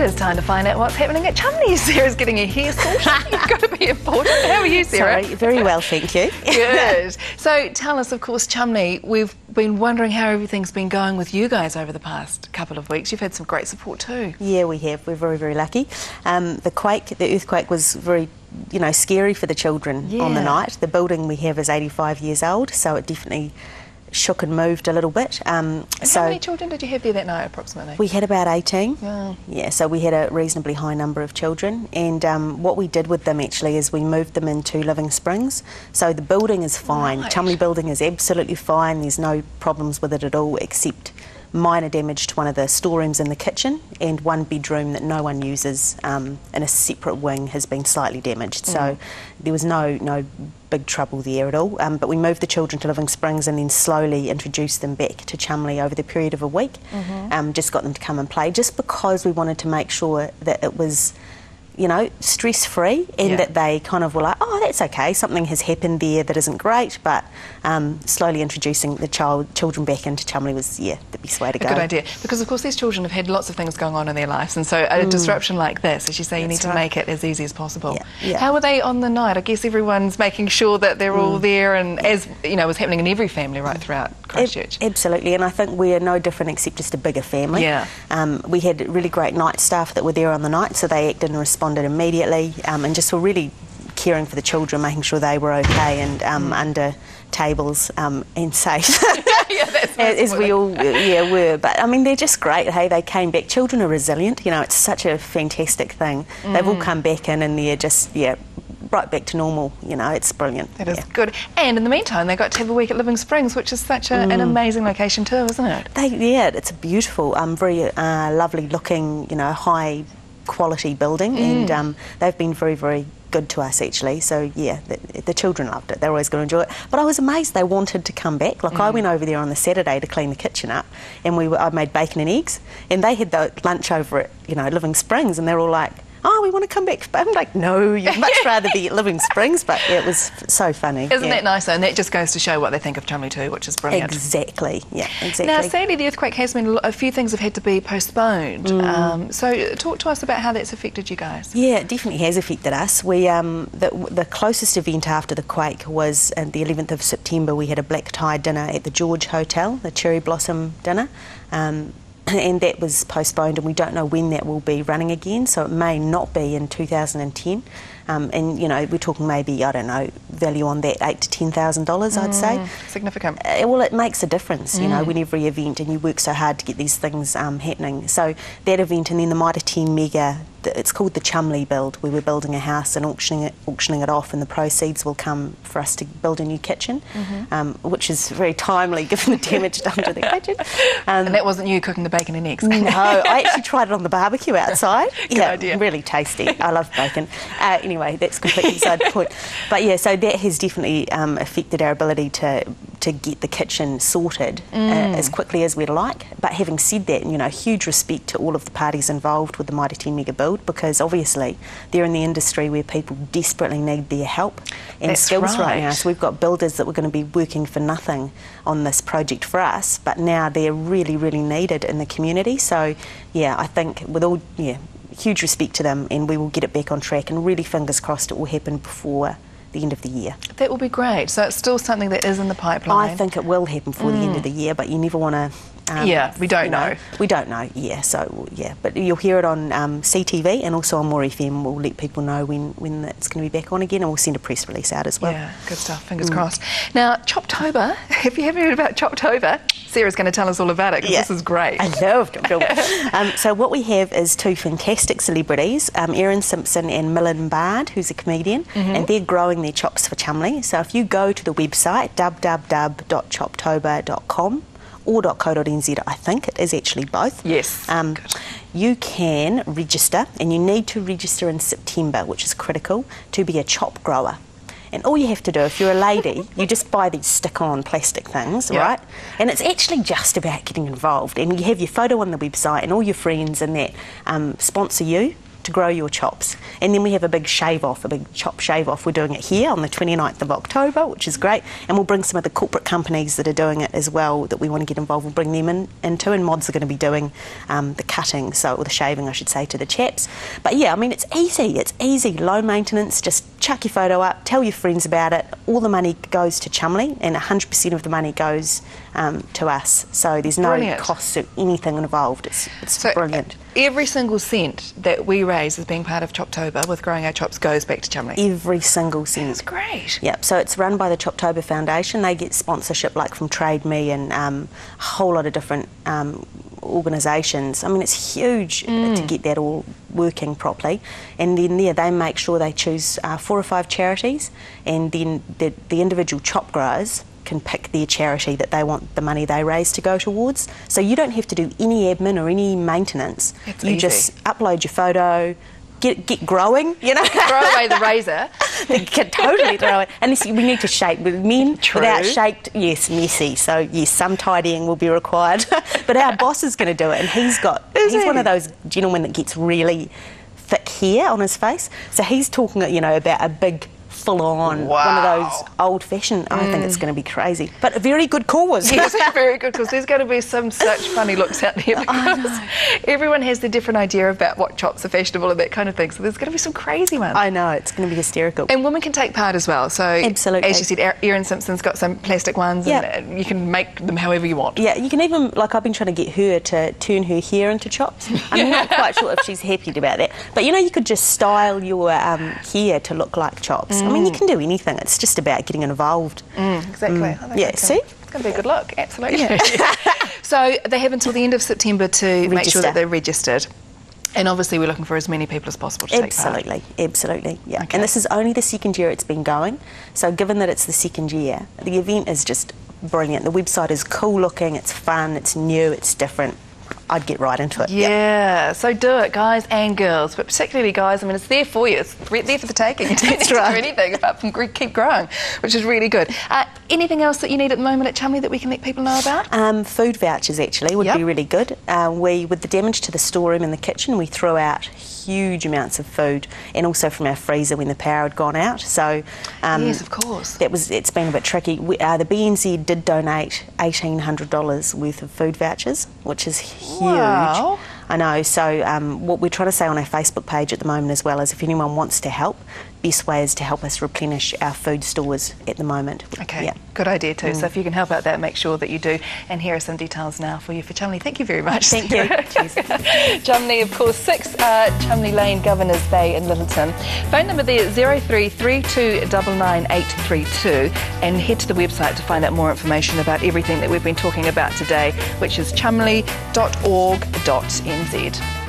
is time to find out what's happening at Cholmondeley. Sarah's getting her hair sorted. You've got to be important. How are you, Sarah? Sorry, very well, thank you. Good. So tell us, of course, Cholmondeley, we've been wondering how everything's been going with you guys over the past couple of weeks. You've had some great support too. Yeah, we have. We're very, very lucky. The earthquake was very, scary for the children on the night. The building we have is 85 years old, so it definitely shook and moved a little bit. And how many children did you have there that night, approximately? We had about 18. Oh. Yeah, so we had a reasonably high number of children. And what we did with them actually is we moved them into Living Springs. So the building is fine. Right. Cholmondeley building is absolutely fine. There's no problems with it at all, except minor damage to one of the storerooms in the kitchen, and one bedroom that no one uses in a separate wing has been slightly damaged. So there was no big trouble there at all. But we moved the children to Living Springs and then slowly introduced them back to Cholmondeley over the period of a week. Just got them to come and play, just because we wanted to make sure that it was, stress-free, and that they kind of were like, oh, that's okay, something has happened there that isn't great, but slowly introducing the children back into Cholmondeley was, the best way to go. A good idea, because of course these children have had lots of things going on in their lives, and so a disruption like this, as you say, you need to make it as easy as possible. Yeah. How were they on the night? I guess everyone's making sure that they're all there, and as was happening in every family right throughout Christchurch. Absolutely, and I think we're no different except just a bigger family. Yeah. We had really great night staff that were there on the night, so they acted and responded immediately, and just were really caring for the children, making sure they were okay and under tables and safe. As we all were. But I mean, they're just great. Hey, they came back. Children are resilient. It's such a fantastic thing. They've all come back in and they're just right back to normal. It's brilliant. That is good. And in the meantime, they got to have a week at Living Springs, which is such an amazing location too, isn't it? It's a beautiful, very lovely looking, high quality building, and they've been very, very good to us actually. So the children loved it. They're always going to enjoy it. But I was amazed they wanted to come back. Like I went over there on the Saturday to clean the kitchen up, and I made bacon and eggs, and they had the lunch over at Living Springs, and they're all like, oh, we want to come back. But I'm like, no, you'd much rather be at Living Springs. But it was so funny. Isn't that nice though? And that just goes to show what they think of Cholmondeley too, which is brilliant. Exactly, exactly. Now, sadly, the earthquake has meant a few things have had to be postponed. So talk to us about how that's affected you guys. Yeah, it definitely has affected us. We the closest event after the quake was on the 11th of September. We had a black tie dinner at the George Hotel, the Cherry Blossom dinner. And that was postponed, and we don't know when that will be running again, so it may not be in 2010. And we're talking maybe, I don't know, value on that $8,000 to $10,000, I'd say. Significant. Well, it makes a difference, when every event, and you work so hard to get these things happening. So that event, and then the Mitre 10 Mega, it's called the Cholmondeley build, where we're building a house and auctioning it off, and the proceeds will come for us to build a new kitchen, which is very timely given the damage done to the kitchen. And that wasn't you cooking the bacon and eggs? No, I actually tried it on the barbecue outside. Good idea. Really tasty. I love bacon. Anyway, that's completely beside the point. But so that has definitely affected our ability to get the kitchen sorted as quickly as we'd like. But having said that, huge respect to all of the parties involved with the Mitre 10 Mega build, because obviously they're in the industry where people desperately need their help and skills right now. So we've got builders that were going to be working for nothing on this project for us, but now they're really, really needed in the community. So I think with all huge respect to them, and we will get it back on track, and really fingers crossed it will happen before the end of the year. That will be great. So it's still something that is in the pipeline? I think it will happen before the end of the year, but you never want to... we don't know. We don't know, but you'll hear it on CTV, and also on More FM. We'll let people know when it's going to be back on again, and we'll send a press release out as well. Yeah, good stuff, fingers crossed. Now, Choptober, if you haven't heard about Choptober, Sarah's going to tell us all about it, because this is great. I love Choptober. So what we have is two fantastic celebrities, Erin Simpson and Millen Bard, who's a comedian, and they're growing their chops for Cholmondeley. So if you go to the website, www.choptober.com, or .co.nz, I think it is actually both. Yes. You can register, and you need to register in September, which is critical, to be a chop grower. And all you have to do, if you're a lady, you just buy these stick-on plastic things, right? And it's actually just about getting involved. And you have your photo on the website, and all your friends and that sponsor you to grow your chops. And then we have a big shave-off, a big chop shave-off. We're doing it here on the 29th of October, which is great. And we'll bring some of the corporate companies that are doing it as well that we want to get involved. We'll bring them into, and mods are going to be doing the cutting, or the shaving, I should say, to the chaps. But yeah, I mean, it's easy, low maintenance. Just chuck your photo up, tell your friends about it. All the money goes to Cholmondeley, and 100% of the money goes to us. So there's no cost or anything involved. It's so brilliant. Every single cent that we raise as being part of Choptober with Growing Our Chops goes back to Cholmondeley. Every single cent. That's great. Yep. So it's run by the Choptober Foundation. They get sponsorship like from Trade Me and a whole lot of different organisations. I mean, it's huge to get that all working properly. And then they make sure they choose 4 or 5 charities, and then the individual chop growers can pick their charity that they want the money they raise to go towards. So you don't have to do any admin or any maintenance. It's you easy. Just upload your photo, get growing, you know. Throw away the razor. They can totally throw it. And we need to shape with men. True. Without shaped, yes, messy. So yes, some tidying will be required. But our boss is going to do it, and he's one of those gentlemen that gets really thick hair on his face. So he's talking, about a big full-on, one of those old-fashioned. I think it's going to be crazy, but a very good cause. Yes, very good, because there's going to be some such funny looks out there, because everyone has their different idea about what chops are fashionable and that kind of thing, so there's going to be some crazy ones. I know, it's going to be hysterical. And women can take part as well, so absolutely. As you said, Erin Simpson's got some plastic ones, and you can make them however you want. Yeah, you can even, I've been trying to get her to turn her hair into chops. I'm not quite sure if she's happy about that, but you could just style your hair to look like chops. I mean, you can do anything. It's just about getting involved. Exactly. See? It's going to be a good look, absolutely. Yeah. So they have until the end of September to make sure that they're registered. And obviously we're looking for as many people as possible to take part. Absolutely, yeah. Okay. And this is only the second year it's been going. So given that it's the second year, the event is just brilliant. The website is cool looking, it's fun, it's new, it's different. I'd get right into it. Yeah, so do it, guys and girls, but particularly guys. I mean, it's there for you. It's there for the taking. You don't need to do anything apart from keep growing, which is really good. Anything else that you need at the moment at Cholmondeley that we can let people know about? Food vouchers, actually, would be really good. With the damage to the storeroom and the kitchen, we threw out huge amounts of food, and also from our freezer when the power had gone out. So yes, of course. It's been a bit tricky. The BNZ did donate $1,800 worth of food vouchers, which is huge. Wow. I know. So what we're trying to say on our Facebook page at the moment as well is if anyone wants to help, best way is to help us replenish our food stores at the moment. Okay, good idea too. So if you can help out that, make sure that you do. And here are some details now for you for Cholmondeley. Thank you very much. Thank you. Cholmondeley, of course, 6 Cholmondeley Lane, Governors Bay in Littleton. Phone number there 0332 99832, and head to the website to find out more information about everything that we've been talking about today, which is cholmondeley.org.nz.